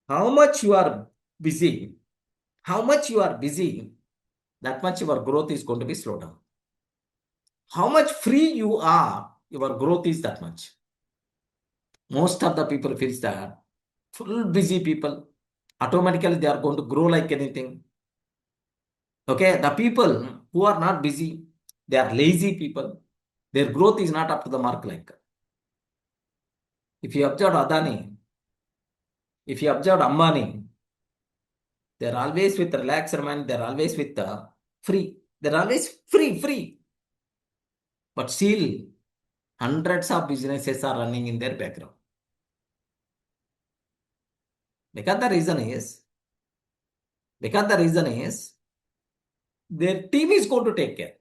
How much you are busy, how much you are busy, that much your growth is going to be slowed down. How much free you are, your growth is that much. Most of the people feels that full busy people, automatically they are going to grow like anything. Okay, the people who are not busy, they are lazy people. Their growth is not up to the mark like. If you observe Adani, if you observe Ambani, they're always with relaxed mind, they're always with free. They're always free. But still, hundreds of businesses are running in their background. Because the reason is, their team is going to take care.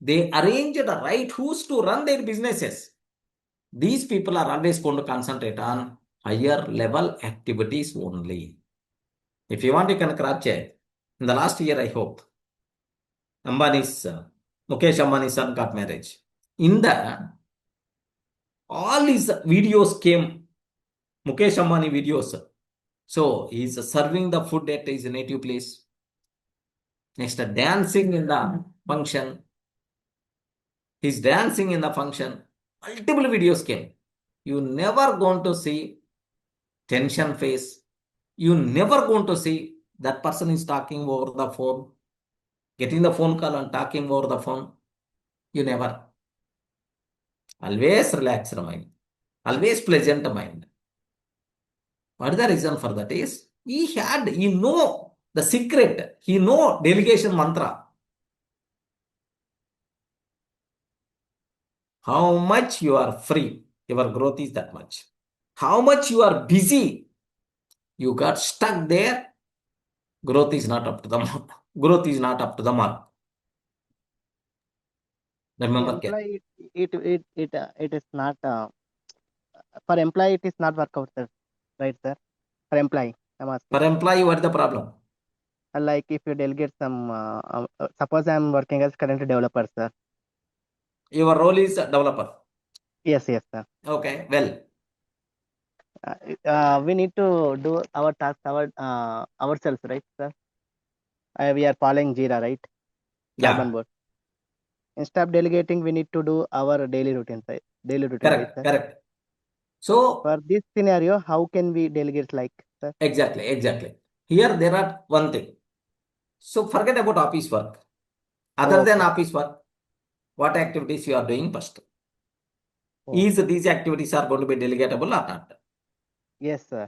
They arrange the right who's to run their businesses. These people are always going to concentrate on higher level activities only. If you want, you can cross check. In the last year, I hope, Mukesh Ambani's son got marriage. In the all his videos came, Mukesh Ambani videos. So he's serving the food at his native place. Next, dancing in the function. He's dancing in the function. Multiple videos came. You never going to see tension face. You never going to see that person is talking over the phone, getting the phone call and talking over the phone. You never. Always relaxed mind. Always pleasant mind. What is the reason for that is, he know the secret. He know delegation mantra. How much you are free, your growth is that much. How much you are busy, you got stuck there, growth is not up to the mark. Growth is not up to the mark. Remember, employee, it is not for employee. It is not work out, sir. Right, sir? For employee, I'm asking. for employee, what is the problem? Like if you delegate some, suppose I'm working as current developer, sir. Your role is developer. Yes, sir. Okay, well. We need to do our task ourselves, right, sir? We are following Jira, right? Yeah. Kanban board. Instead of delegating, we need to do our daily routine, right? Right, sir? Correct. So, For this scenario, how can we delegate, like, sir? exactly. Here there are one thing. So forget about office work. Other than Okay. office work, what activities you are doing first? Oh. Is these activities are going to be delegatable or not? Yes, sir.